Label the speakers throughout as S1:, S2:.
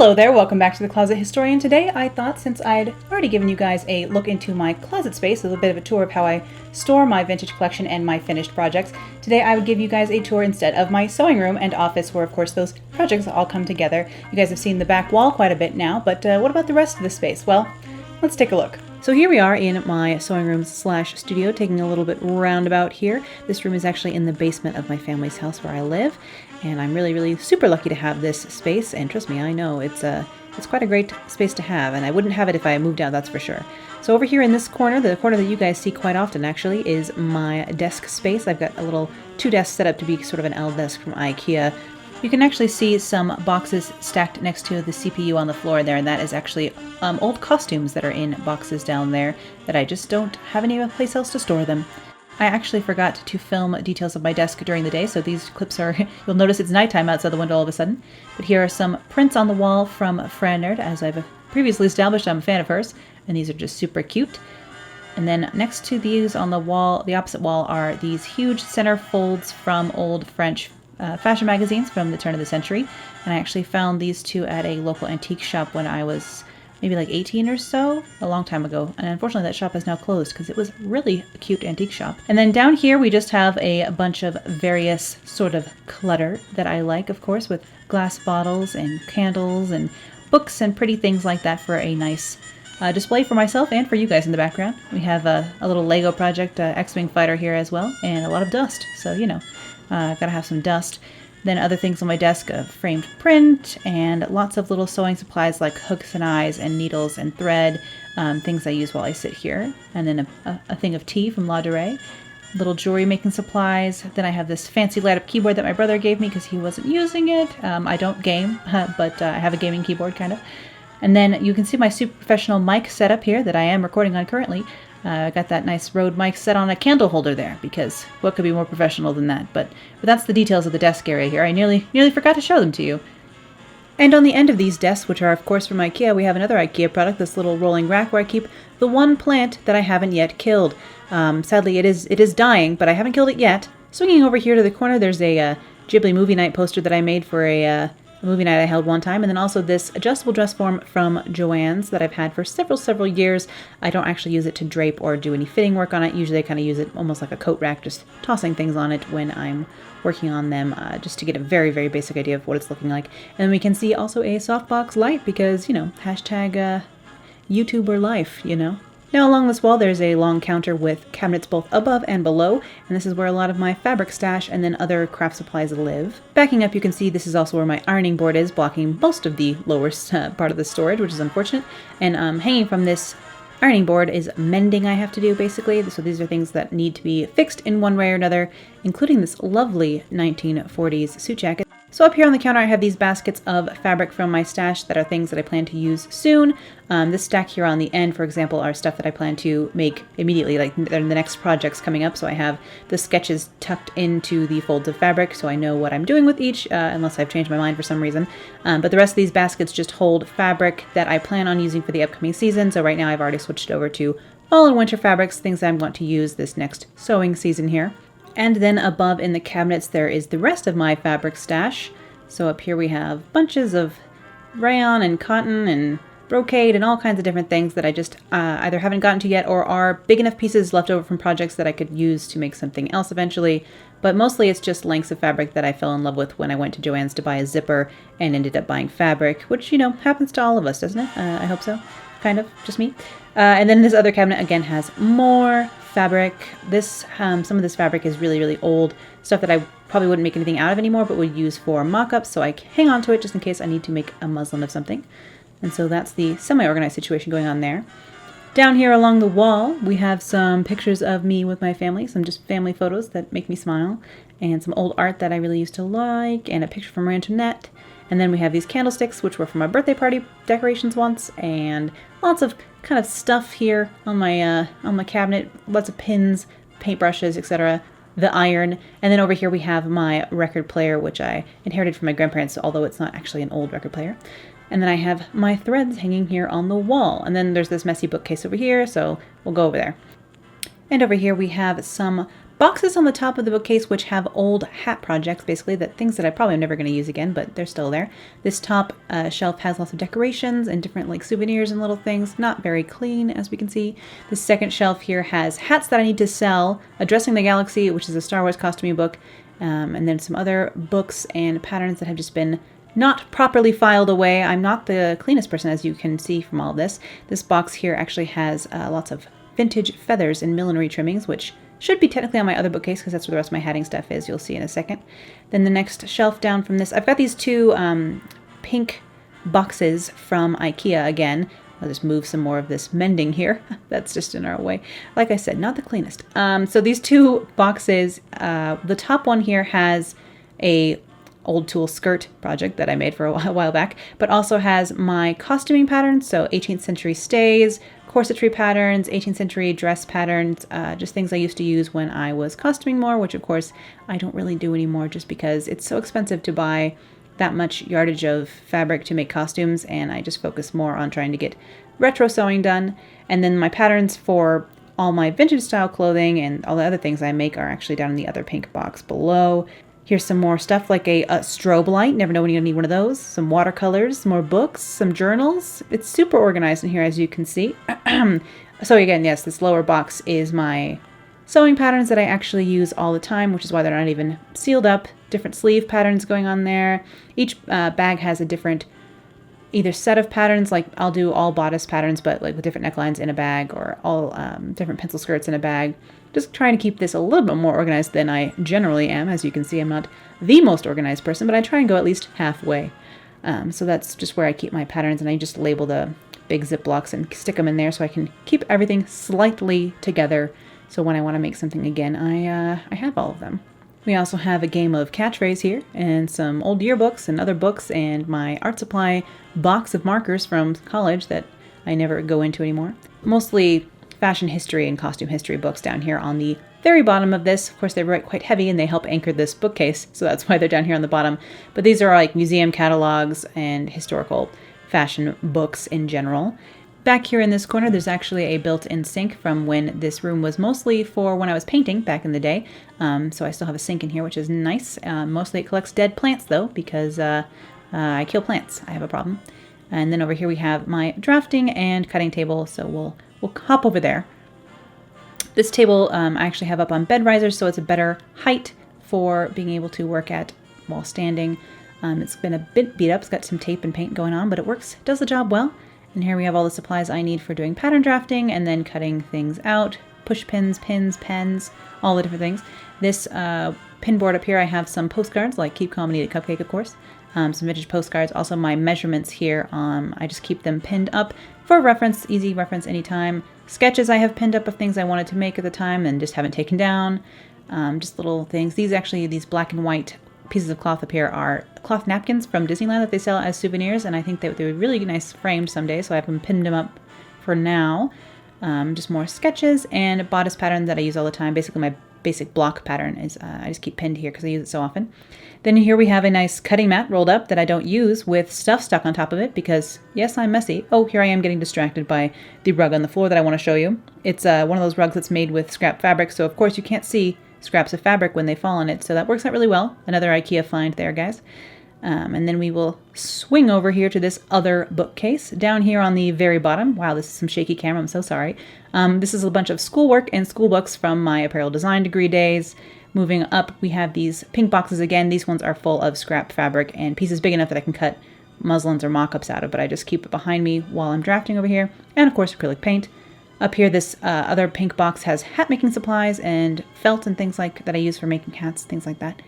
S1: Hello there, welcome back to the Closet Historian. Today I thought, since I'd already given you guys a look into my closet space, a little bit of a tour of how I store my vintage collection and my finished projects, today I would give you guys a tour instead of my sewing room and office, where of course those projects all come together. You guys have seen the back wall quite a bit now, but what about the rest of the space? Well, let's take a look. So here we are in my sewing room slash studio, taking a little bit roundabout here. This room is actually in the basement of my family's house where I live, and I'm really super lucky to have this space, and trust me, I know it's quite a great space to have, and I wouldn't have it if I moved out, that's for sure. So over here in this corner, the corner that you guys see quite often actually, is my desk space. I've got a little two desks set up to be sort of an L desk from IKEA. You can actually see some boxes stacked next to the CPU on the floor there, and that is actually old costumes that are in boxes down there that I just don't have any place else to store them. I actually forgot to film details of my desk during the day, so these clips are, you'll notice it's nighttime outside the window all of a sudden. But here are some prints on the wall from Fran Nerd. As I've previously established, I'm a fan of hers, and these are just super cute. And then next to these on the wall, the opposite wall, are these huge center folds from old French fashion magazines from the turn of the century. And I actually found these two at a local antique shop when I was maybe like 18 or so, a long time ago. And unfortunately that shop is now closed because it was really a cute antique shop. And then down here we just have a bunch of various sort of clutter that I like, of course, with glass bottles and candles and books and pretty things like that for a nice display for myself and for you guys in the background. We have a little Lego project, X-Wing fighter here as well, and a lot of dust. So, you know, I've got to have some dust. Then other things on my desk, a framed print, and lots of little sewing supplies like hooks and eyes and needles and thread, things I use while I sit here. And then a thing of tea from La Durée, little jewelry making supplies. Then I have this fancy light-up keyboard that my brother gave me because he wasn't using it. I don't game, but I have a gaming keyboard, kind of. And then you can see my super professional mic setup here that I am recording on currently. I got that nice Rode mic set on a candle holder there, because what could be more professional than that? But that's the details of the desk area here. I nearly forgot to show them to you. And on the end of these desks, which are of course from IKEA, we have another IKEA product, this little rolling rack where I keep the one plant that I haven't yet killed. Sadly, it is dying, but I haven't killed it yet. Swinging over here to the corner, there's a Ghibli movie night poster that I made for a movie night I held one time, and then also this adjustable dress form from Joann's that I've had for several years. I don't actually use it to drape or do any fitting work on it. Usually I kind of use it almost like a coat rack, just tossing things on it when I'm working on them, just to get a very basic idea of what it's looking like. And then we can see also a softbox light because, you know, hashtag YouTuber life, you know. Now along this wall there's a long counter with cabinets both above and below, and this is where a lot of my fabric stash and then other craft supplies live. Backing up you can see this is also where my ironing board is, blocking most of the lower part of the storage, which is unfortunate. And hanging from this ironing board is mending I have to do, basically. So these are things that need to be fixed in one way or another, including this lovely 1940s suit jacket. So up here on the counter I have these baskets of fabric from my stash that are things that I plan to use soon. This stack here on the end, for example, are stuff that I plan to make immediately, like they're the next projects coming up. So I have the sketches tucked into the folds of fabric so I know what I'm doing with each, unless I've changed my mind for some reason. But the rest of these baskets just hold fabric that I plan on using for the upcoming season. So right now I've already switched over to fall and winter fabrics, things I'm going to use this next sewing season here. And then above in the cabinets there is the rest of my fabric stash. So up here we have bunches of rayon and cotton and brocade and all kinds of different things that I just either haven't gotten to yet or are big enough pieces left over from projects that I could use to make something else eventually. But mostly it's just lengths of fabric that I fell in love with when I went to Joann's to buy a zipper and ended up buying fabric, which, you know, happens to all of us, doesn't it? I hope so. Kind of, just me. And then this other cabinet again has more fabric. This some of this fabric is really old, stuff that I probably wouldn't make anything out of anymore but would use for mock-ups, so I hang on to it just in case I need to make a muslin of something. And so that's the semi-organized situation going on there. Down here along the wall we have some pictures of me with my family, some just family photos that make me smile, and some old art that I really used to like, and a picture from Antoinette. And then we have these candlesticks, which were from my birthday party decorations once, and lots of kind of stuff here on my cabinet, lots of pins, paintbrushes, etc. The iron, and then over here we have my record player, which I inherited from my grandparents, although it's not actually an old record player. And then I have my threads hanging here on the wall, and then there's this messy bookcase over here, so we'll go over there. And over here we have some boxes on the top of the bookcase which have old hat projects, basically, that things that I probably am never going to use again, but they're still there. This top shelf has lots of decorations and different like souvenirs and little things. Not very clean, as we can see. The second shelf here has hats that I need to sell. Addressing the Galaxy, which is a Star Wars costuming book, and then some other books and patterns that have just been not properly filed away. I'm not the cleanest person, as you can see from all of this. This box here actually has lots of vintage feathers and millinery trimmings, which should be technically on my other bookcase because that's where the rest of my hatting stuff is. You'll see in a second. Then the next shelf down from this, I've got these two pink boxes from IKEA again. I'll just move some more of this mending here. That's just in our way. Like I said, not the cleanest. So these two boxes, the top one here has a old tool skirt project that I made for a while back, but also has my costuming patterns, so 18th century stays, corsetry patterns, 18th century dress patterns, just things I used to use when I was costuming more, which of course I don't really do anymore just because it's so expensive to buy that much yardage of fabric to make costumes, and I just focus more on trying to get retro sewing done. And then my patterns for all my vintage style clothing and all the other things I make are actually down in the other pink box below. Here's some more stuff like a strobe light. Never know when you're going to need one of those. Some watercolors, more books, some journals. It's super organized in here, as you can see. So again, yes, this lower box is my sewing patterns that I actually use all the time, which is why they're not even sealed up. Different sleeve patterns going on there. Each bag has a different either set of patterns, like I'll do all bodice patterns, but like with different necklines in a bag, or all different pencil skirts in a bag. Just trying to keep this a little bit more organized than I generally am. As you can see, I'm not the most organized person, but I try and go at least halfway. So that's just where I keep my patterns, and I just label the big Ziplocs and stick them in there so I can keep everything slightly together. So when I want to make something again, I have all of them. We also have a game of catchphrase here, and some old yearbooks and other books, and my art supply box of markers from college that I never go into anymore. Mostly fashion history and costume history books down here on the very bottom of this. Of course, they're quite heavy and they help anchor this bookcase, so that's why they're down here on the bottom. But these are like museum catalogs and historical fashion books in general. Back here in this corner, there's actually a built-in sink from when this room was mostly for when I was painting back in the day. So I still have a sink in here, which is nice. Mostly it collects dead plants, though, because I kill plants. I have a problem. And then over here we have my drafting and cutting table, so we'll hop over there. This table I actually have up on bed risers, so it's a better height for being able to work at while standing. It's been a bit beat up. It's got some tape and paint going on, but it works, does the job well. And here we have all the supplies I need for doing pattern drafting and then cutting things out. Push pins, pens, all the different things. This pin board up here, I have some postcards, like Keep Calm and Eat a Cupcake, of course. Some vintage postcards. Also my measurements here, I just keep them pinned up for reference, easy reference anytime. Sketches I have pinned up of things I wanted to make at the time and just haven't taken down. Just little things. These black and white pieces of cloth up here are cloth napkins from Disneyland that they sell as souvenirs, and I think they would be really nice framed someday, so I have them pinned them up for now. Just more sketches and a bodice pattern that I use all the time. Basically my basic block pattern is I just keep pinned here because I use it so often. Then here we have a nice cutting mat rolled up that I don't use with stuff stuck on top of it because, yes, I'm messy. Oh, here I am getting distracted by the rug on the floor that I want to show you. It's one of those rugs that's made with scrap fabric, so of course you can't see scraps of fabric when they fall on it, so that works out really well. Another IKEA find there, guys. And then we will swing over here to this other bookcase. Down here on the very bottom, wow, this is some shaky camera, I'm so sorry. This is a bunch of schoolwork and school books from my apparel design degree days. Moving up, we have these pink boxes again. These ones are full of scrap fabric and pieces big enough that I can cut muslins or mock-ups out of, but I just keep it behind me while I'm drafting over here. And of course, acrylic paint. Up here, this other pink box has hat making supplies and felt and things like that I use for making hats, things like that.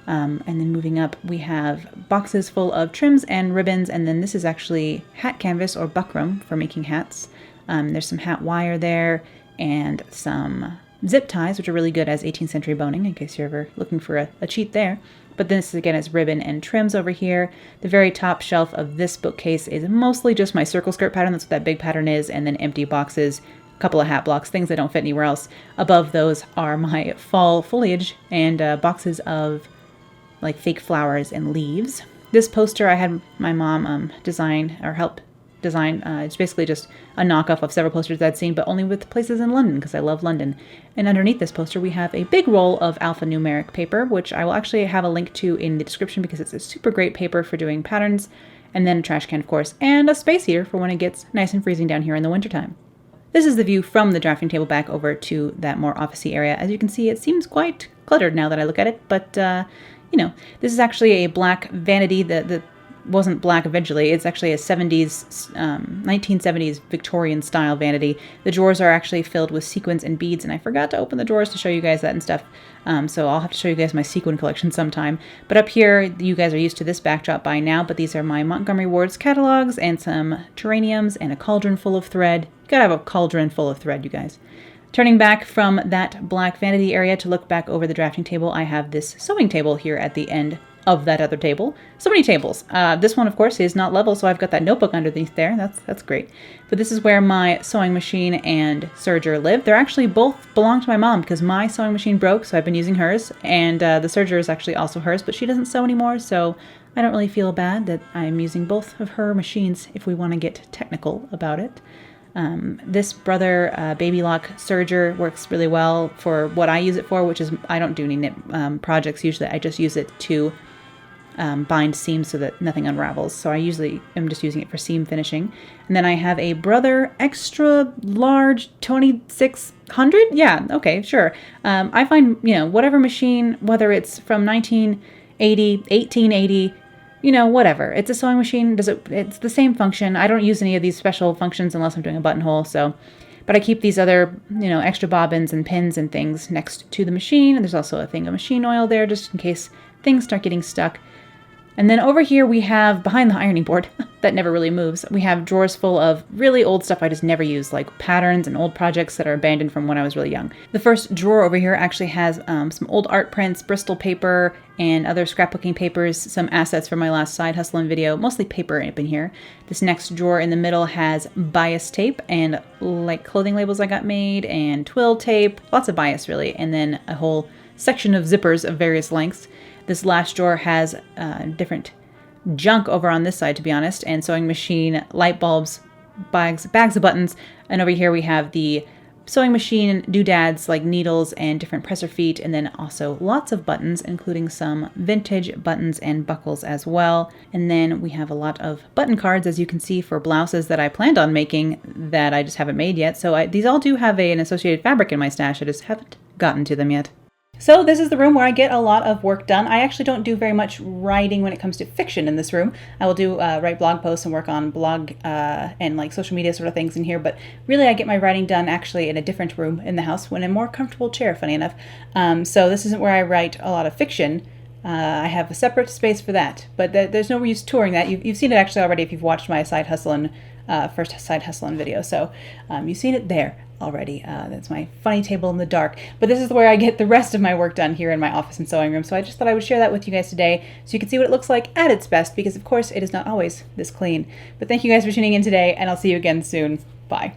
S1: And then moving up, we have boxes full of trims and ribbons, and then this is actually hat canvas or buckram for making hats. There's some hat wire there and some zip ties, which are really good as 18th century boning, in case you're ever looking for a cheat there. But this again is ribbon and trims over here. The very top shelf of this bookcase is mostly just my circle skirt pattern. That's what that big pattern is, and then empty boxes, a couple of hat blocks, things that don't fit anywhere else. Above those are my fall foliage and boxes of like fake flowers and leaves. This poster I had my mom design or help design. It's basically just a knockoff of several posters I'd seen, but only with places in London, because I love London. And underneath this poster, we have a big roll of alphanumeric paper, which I will actually have a link to in the description because it's a super great paper for doing patterns, and then a trash can, of course, and a space heater for when it gets nice and freezing down here in the wintertime. This is the view from the drafting table back over to that more officey area. As you can see, it seems quite cluttered now that I look at it, but you know, this is actually a black vanity that wasn't black eventually. It's actually a 1970s Victorian style vanity. The drawers are actually filled with sequins and beads, and I forgot to open the drawers to show you guys that and stuff. So I'll have to show you guys my sequin collection sometime. But up here, you guys are used to this backdrop by now, but these are my Montgomery Ward's catalogs and some geraniums and a cauldron full of thread. You gotta have a cauldron full of thread, you guys. Turning back from that black vanity area to look back over the drafting table, I have this sewing table here at the end of that other table. So many tables. This one, of course, is not level, so I've got that notebook underneath there. That's great. But this is where my sewing machine and serger live. They're actually both belong to my mom because my sewing machine broke, so I've been using hers, and the serger is actually also hers, but she doesn't sew anymore, so I don't really feel bad that I'm using both of her machines if we want to get technical about it. This Brother Baby Lock serger works really well for what I use it for, which is I don't do any knit projects usually. I just use it to bind seams so that nothing unravels. So I usually am just using it for seam finishing. And then I have a Brother Extra Large 2600. Yeah, okay, sure. I find, you know, whatever machine, whether it's from 1980, 1880, you know, whatever. It's a sewing machine. It's the same function. I don't use any of these special functions unless I'm doing a buttonhole. So, but I keep these other, you know, extra bobbins and pins and things next to the machine. And there's also a thing of machine oil there just in case things start getting stuck. And then over here we have, behind the ironing board, that never really moves, we have drawers full of really old stuff I just never use, like patterns and old projects that are abandoned from when I was really young. The first drawer over here actually has some old art prints, Bristol paper, and other scrapbooking papers, some assets from my last side hustling video, mostly paper up in here. This next drawer in the middle has bias tape and like clothing labels I got made, and twill tape, lots of bias really, and then a whole section of zippers of various lengths. This last drawer has different junk over on this side, to be honest, and sewing machine, light bulbs, bags of buttons. And over here we have the sewing machine doodads like needles and different presser feet, and then also lots of buttons, including some vintage buttons and buckles as well. And then we have a lot of button cards, as you can see, for blouses that I planned on making that I just haven't made yet. So these all do have an associated fabric in my stash. I just haven't gotten to them yet. So this is the room where I get a lot of work done. I actually don't do very much writing when it comes to fiction in this room. I will do write blog posts and work on blog and like social media sort of things in here, but really I get my writing done actually in a different room in the house when in a more comfortable chair, funny enough. So this isn't where I write a lot of fiction. I have a separate space for that, but there's no use touring that. You've seen it actually already if you've watched my side hustling, first side hustling video. So you've seen it there already. That's my funny table in the dark. But this is where I get the rest of my work done here in my office and sewing room. So I just thought I would share that with you guys today so you can see what it looks like at its best, because of course it is not always this clean. But thank you guys for tuning in today, and I'll see you again soon. Bye.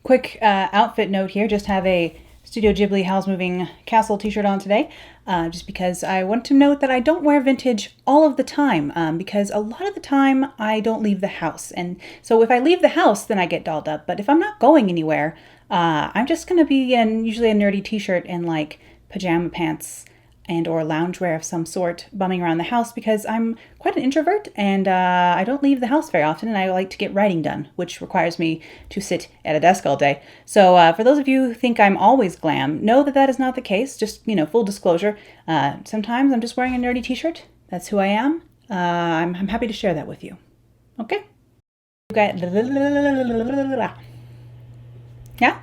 S1: Quick outfit note here. Just have a Studio Ghibli Howl's Moving Castle t-shirt on today, just because I want to note that I don't wear vintage all of the time, because a lot of the time I don't leave the house. And so if I leave the house, then I get dolled up. But if I'm not going anywhere, I'm just going to be in usually a nerdy t-shirt and like pajama pants and or loungewear of some sort bumming around the house, because I'm quite an introvert and I don't leave the house very often, and I like to get writing done, which requires me to sit at a desk all day. So for those of you who think I'm always glam, know that that is not the case. Just, you know, full disclosure, sometimes I'm just wearing a nerdy t-shirt. That's who I am. I'm happy to share that with you. Okay? Yeah?